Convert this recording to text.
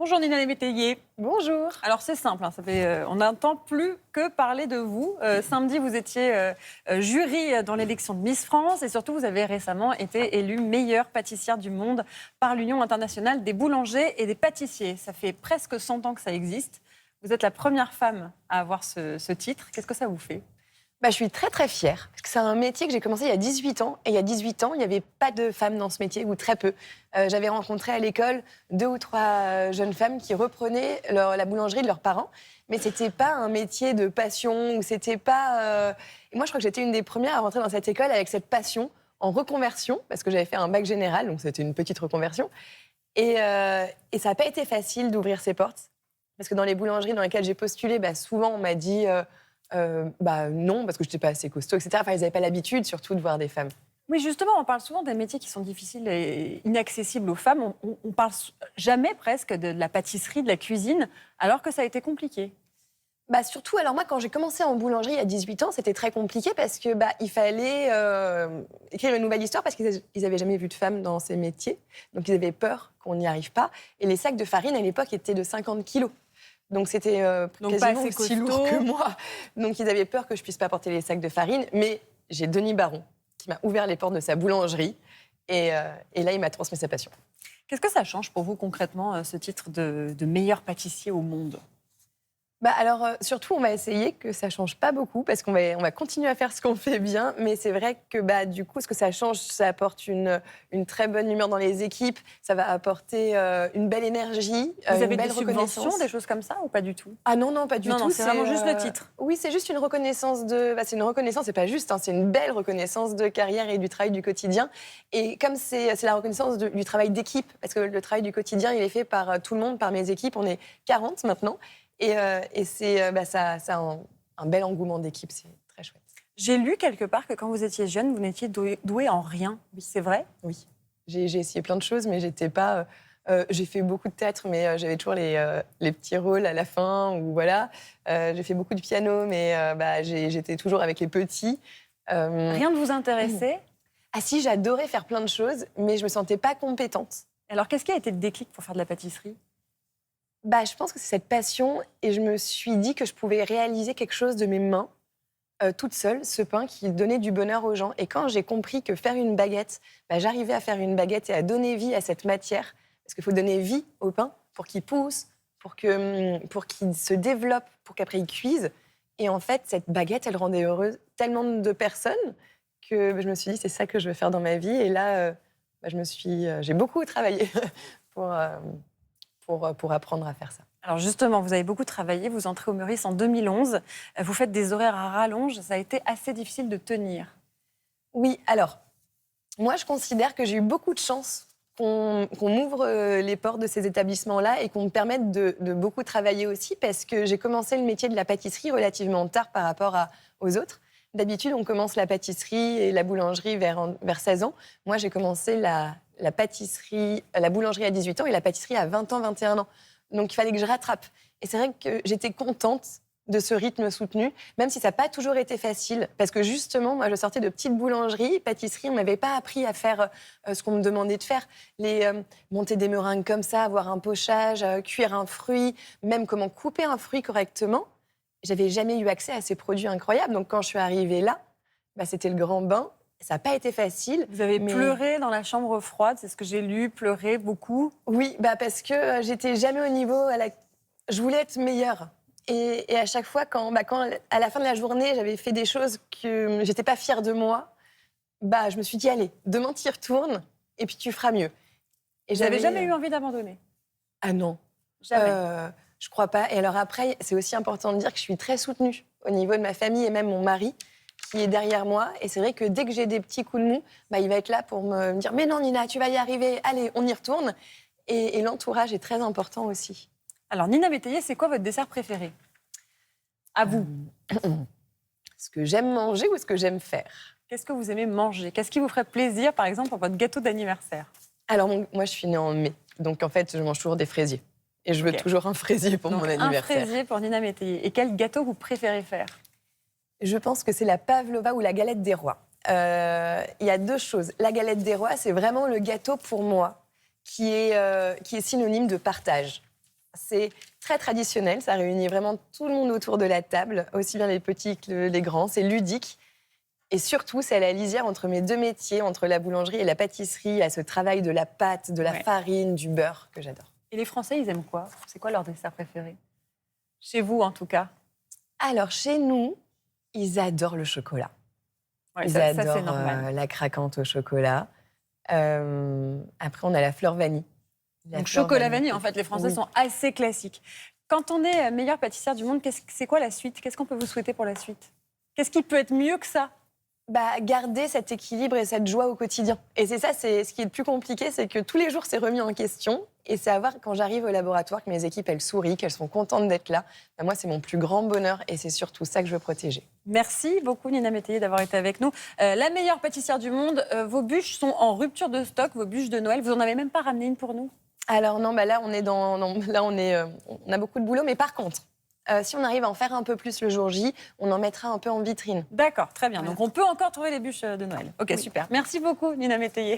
Bonjour Nina Métayer. Bonjour. Alors c'est simple, on n'entend plus que parler de vous. Samedi, vous étiez jury dans l'élection de Miss France et surtout vous avez récemment été élue meilleure pâtissière du monde par l'Union internationale des boulangers et des pâtissiers. Ça fait presque 100 ans que ça existe. Vous êtes la première femme à avoir ce titre. Qu'est-ce que ça vous fait ? Je suis très très fière, parce que c'est un métier que j'ai commencé il y a 18 ans. Et il y a 18 ans, il n'y avait pas de femmes dans ce métier, ou très peu. J'avais rencontré à l'école 2 ou 3 jeunes femmes qui reprenaient la boulangerie de leurs parents. Mais ce n'était pas un métier de passion, ou c'était pas... Et moi, je crois que j'étais une des premières à rentrer dans cette école avec cette passion, en reconversion, parce que j'avais fait un bac général, donc c'était une petite reconversion. Et ça n'a pas été facile d'ouvrir ces portes, parce que dans les boulangeries dans lesquelles j'ai postulé, souvent on m'a dit... non, parce que je n'étais pas assez costaud, etc. Enfin, ils n'avaient pas l'habitude, surtout, de voir des femmes. Oui, justement, on parle souvent des métiers qui sont difficiles et inaccessibles aux femmes. On parle jamais presque de la pâtisserie, de la cuisine, alors que ça a été compliqué. Surtout, alors moi, quand j'ai commencé en boulangerie à 18 ans, c'était très compliqué parce que il fallait écrire une nouvelle histoire parce qu'ils n'avaient jamais vu de femmes dans ces métiers. Donc, ils avaient peur qu'on n'y arrive pas. Et les sacs de farine, à l'époque, étaient de 50 kilos. Donc, c'était quasiment aussi lourd que moi. Donc, ils avaient peur que je ne puisse pas porter les sacs de farine. Mais j'ai Denis Baron qui m'a ouvert les portes de sa boulangerie. Et là, il m'a transmis sa passion. Qu'est-ce que ça change pour vous concrètement, ce titre de meilleur pâtissier au monde ? Alors, surtout, on va essayer que ça ne change pas beaucoup parce qu'on va continuer à faire ce qu'on fait bien. Mais c'est vrai que du coup, ce que ça change, ça apporte une très bonne humeur dans les équipes. Ça va apporter une belle énergie, Vous avez une belle des subventions, reconnaissance. des choses comme ça ou pas du tout ? Ah non, pas du tout. Non, c'est vraiment juste le titre. Oui, c'est juste une reconnaissance c'est une reconnaissance, c'est pas juste, c'est une belle reconnaissance de carrière et du travail du quotidien. Et comme c'est la reconnaissance du travail d'équipe, parce que le travail du quotidien, il est fait par tout le monde, par mes équipes. On est 40 maintenant. Et ça a un bel engouement d'équipe, c'est très chouette. J'ai lu quelque part que quand vous étiez jeune, vous n'étiez douée en rien. Oui, c'est vrai ? Oui, j'ai essayé plein de choses, mais j'étais pas... j'ai fait beaucoup de théâtre, mais j'avais toujours les petits rôles à la fin, ou voilà. J'ai fait beaucoup de piano, mais j'étais toujours avec les petits. Rien ne vous intéressait ? Ah si, j'adorais faire plein de choses, mais je me sentais pas compétente. Alors, qu'est-ce qui a été le déclic pour faire de la pâtisserie ? Je pense que c'est cette passion, et je me suis dit que je pouvais réaliser quelque chose de mes mains, toute seule, ce pain qui donnait du bonheur aux gens. Et quand j'ai compris que faire une baguette, j'arrivais à faire une baguette et à donner vie à cette matière, parce qu'il faut donner vie au pain pour qu'il pousse, pour qu'il se développe, pour qu'après il cuise. Et en fait, cette baguette, elle rendait heureuse tellement de personnes que je me suis dit, c'est ça que je veux faire dans ma vie. Et là, j'ai beaucoup travaillé pour apprendre à faire ça. Alors justement, vous avez beaucoup travaillé, vous entrez au Meurice en 2011, vous faites des horaires à rallonge, ça a été assez difficile de tenir. Oui, alors, moi je considère que j'ai eu beaucoup de chance qu'on m'ouvre les portes de ces établissements-là et qu'on me permette de beaucoup travailler aussi, parce que j'ai commencé le métier de la pâtisserie relativement tard par rapport aux autres. D'habitude, on commence la pâtisserie et la boulangerie vers 16 ans. Moi, j'ai commencé la boulangerie à 18 ans et la pâtisserie à 20 ans, 21 ans. Donc, il fallait que je rattrape. Et c'est vrai que j'étais contente de ce rythme soutenu, même si ça n'a pas toujours été facile. Parce que justement, moi, je sortais de petites boulangeries, pâtisseries, on ne m'avait pas appris à faire ce qu'on me demandait de faire. Monter des meringues comme ça, avoir un pochage, cuire un fruit, même comment couper un fruit correctement. J'avais jamais eu accès à ces produits incroyables. Donc, quand je suis arrivée là, c'était le grand bain. Ça n'a pas été facile. Vous avez pleuré dans la chambre froide, c'est ce que j'ai lu, pleuré beaucoup. Oui, parce que j'étais jamais au niveau je voulais être meilleure. Et à chaque fois, quand à la fin de la journée, j'avais fait des choses que j'étais pas fière de moi, je me suis dit, allez, demain tu y retournes et puis tu feras mieux. Et vous n'avez jamais eu envie d'abandonner ? Ah non. Jamais. Je crois pas. Et alors après, c'est aussi important de dire que je suis très soutenue au niveau de ma famille et même mon mari qui est derrière moi. Et c'est vrai que dès que j'ai des petits coups de mou, il va être là pour me dire « Mais non, Nina, tu vas y arriver. Allez, on y retourne. » Et l'entourage est très important aussi. Alors, Nina Métayer, c'est quoi votre dessert préféré ? À vous. Ce que j'aime manger ou ce que j'aime faire ? Qu'est-ce que vous aimez manger ? Qu'est-ce qui vous ferait plaisir, par exemple, pour votre gâteau d'anniversaire ? Alors, moi, je suis née en mai. Donc, en fait, je mange toujours des fraisiers. Et je veux toujours un fraisier pour mon anniversaire. Un fraisier pour Nina Métayer. Et quel gâteau vous préférez faire ? Je pense que c'est la pavlova ou la galette des rois. Il y a 2 choses. La galette des rois, c'est vraiment le gâteau pour moi qui est synonyme de partage. C'est très traditionnel, ça réunit vraiment tout le monde autour de la table, aussi bien les petits que les grands. C'est ludique. Et surtout, c'est à la lisière entre mes deux métiers, entre la boulangerie et la pâtisserie, à ce travail de la pâte, de la farine, du beurre, que j'adore. Et les Français, ils aiment quoi? C'est quoi leur dessert préféré? Chez vous, en tout cas. Alors, chez nous, ils adorent le chocolat. Ouais, Ils ça, adorent c'est normal. la craquante au chocolat. Après, on a la fleur vanille. Donc chocolat vanille, en fait, les Français sont assez classiques. Quand on est meilleure pâtissière du monde, c'est quoi la suite? Qu'est-ce qu'on peut vous souhaiter pour la suite? Qu'est-ce qui peut être mieux que ça? Garder cet équilibre et cette joie au quotidien. Et c'est ça, c'est ce qui est le plus compliqué, c'est que tous les jours, c'est remis en question. Et c'est à voir, quand j'arrive au laboratoire, que mes équipes, elles sourient, qu'elles sont contentes d'être là. Moi, c'est mon plus grand bonheur et c'est surtout ça que je veux protéger. Merci beaucoup, Nina Métayer, d'avoir été avec nous. La meilleure pâtissière du monde, vos bûches sont en rupture de stock, vos bûches de Noël. Vous n'en avez même pas ramené une pour nous? Alors non, là, on a beaucoup de boulot. Mais par contre, si on arrive à en faire un peu plus le jour J, on en mettra un peu en vitrine. D'accord, très bien. Donc on peut encore trouver les bûches de Noël. Ok, super. Merci beaucoup, Nina Métayer.